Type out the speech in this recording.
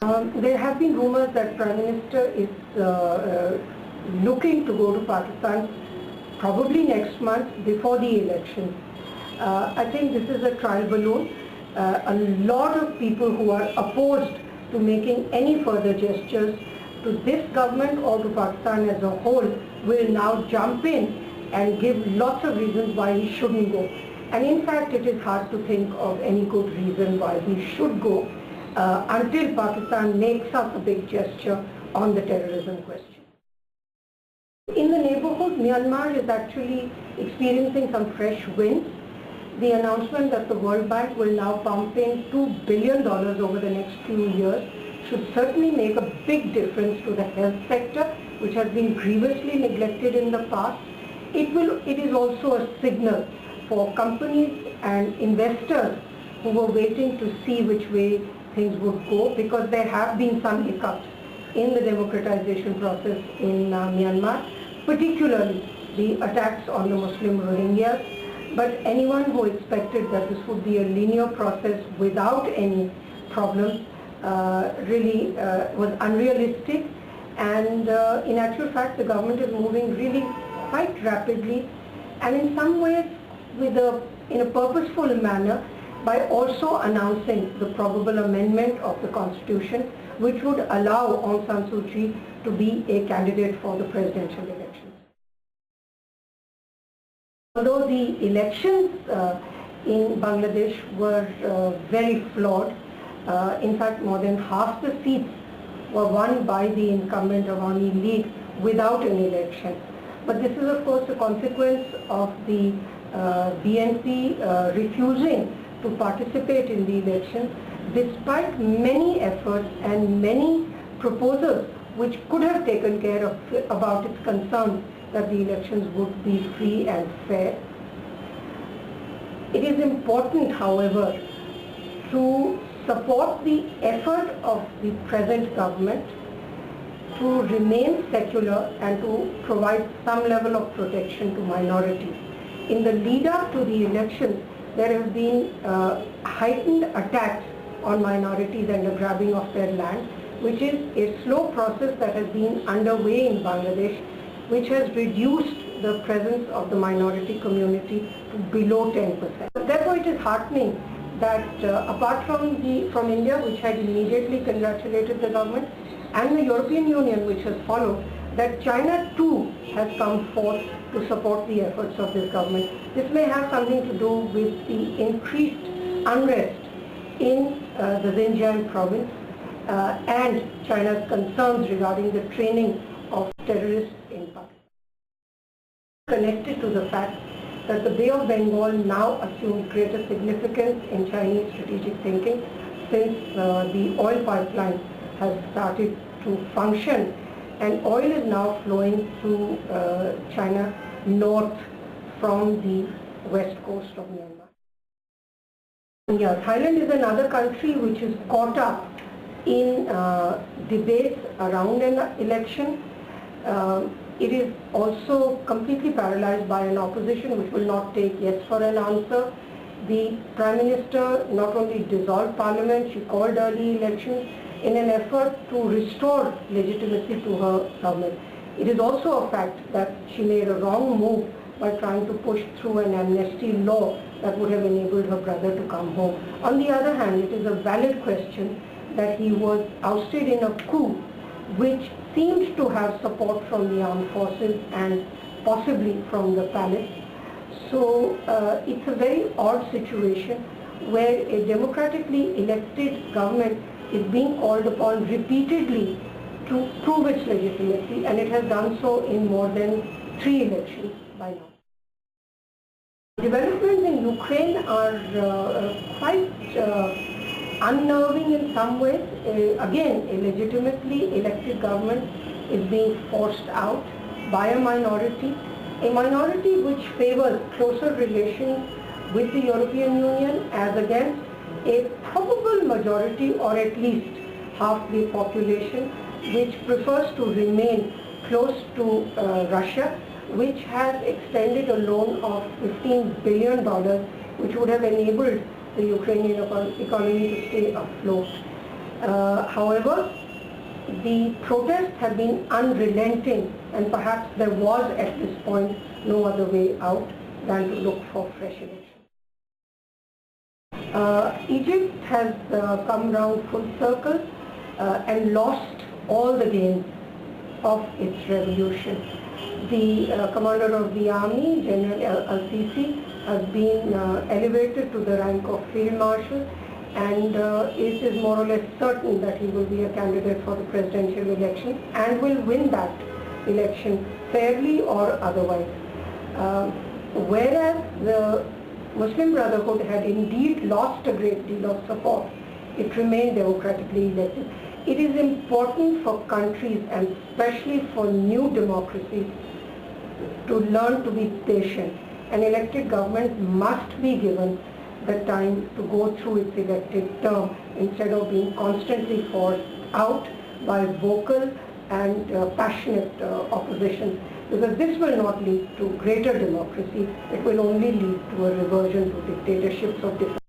There have been rumors that Prime Minister is looking to go to Pakistan probably next month before the elections. I think this is a trial balloon. A lot of people who are opposed to making any further gestures to this government or to Pakistan as a whole will now jump in and give lots of reasons why he shouldn't go. And in fact, it is hard to think of any good reason why he should go until Pakistan makes up a big gesture on the terrorism question. In the neighborhood, Myanmar is actually experiencing some fresh wins. The announcement that the World Bank will now pump in $2 billion over the next few years should certainly make a big difference to the health sector, which has been grievously neglected in the past. It is also a signal for companies and investors who were waiting to see which way things would go, because there have been some hiccups in the democratization process in Myanmar, particularly the attacks on the Muslim Rohingyas. But anyone who expected that this would be a linear process without any problems really was unrealistic. And in actual fact, the government is moving really quite rapidly, and in some ways in a purposeful manner, by also announcing the probable amendment of the constitution, which would allow Aung San Suu Kyi to be a candidate for the presidential elections. Although the elections in Bangladesh were very flawed, in fact more than half the seats were won by the incumbent Awami League without an election. But this is of course a consequence of the BNP refusing to participate in the elections, despite many efforts and many proposals which could have taken care of about its concerns that the elections would be free and fair. It is important, however, to support the effort of the present government to remain secular and to provide some level of protection to minorities. In the lead up to the elections, there have been heightened attacks on minorities and the grabbing of their land, which is a slow process that has been underway in Bangladesh, which has reduced the presence of the minority community to below 10%. Therefore, it is heartening that apart from India, which had immediately congratulated the government, and the European Union, which has followed, that China too has come forth to support the efforts of this government. This may have something to do with the increased unrest in the Xinjiang province and China's concerns regarding the training of terrorists in Pakistan. Connected to the fact that the Bay of Bengal now assumes greater significance in Chinese strategic thinking since the oil pipeline has started to function, and oil is now flowing through China north from the west coast of Myanmar. Yeah, Thailand is another country which is caught up in debates around an election. It is also completely paralyzed by an opposition which will not take yes for an answer. The Prime Minister not only dissolved Parliament, she called early elections in an effort to restore legitimacy to her government. It is also a fact that she made a wrong move by trying to push through an amnesty law that would have enabled her brother to come home. On the other hand, it is a valid question that he was ousted in a coup which seemed to have support from the armed forces and possibly from the palace. So it's a very odd situation where a democratically elected government is being called upon repeatedly to prove its legitimacy, and it has done so in more than 3 elections by now. Developments in Ukraine are quite unnerving in some ways. Again, a legitimately elected government is being forced out by a minority which favors closer relations with the European Union as against a probable majority, or at least half the population, which prefers to remain close to Russia, which has extended a loan of $15 billion, which would have enabled the Ukrainian economy to stay afloat. However, the protests have been unrelenting, and perhaps there was at this point no other way out than to look for fresh elections. Egypt has come round full circle and lost all the gains of its revolution. The commander of the army, General Al-Sisi, has been elevated to the rank of Field Marshal, and it is more or less certain that he will be a candidate for the presidential election and will win that election fairly or otherwise. Whereas the Muslim Brotherhood had indeed lost a great deal of support, it remained democratically elected. It is important for countries, and especially for new democracies, to learn to be patient. An elected government must be given the time to go through its elected term instead of being constantly forced out by vocal and passionate opposition, because this will not lead to greater democracy. It will only lead to a reversion to dictatorships of different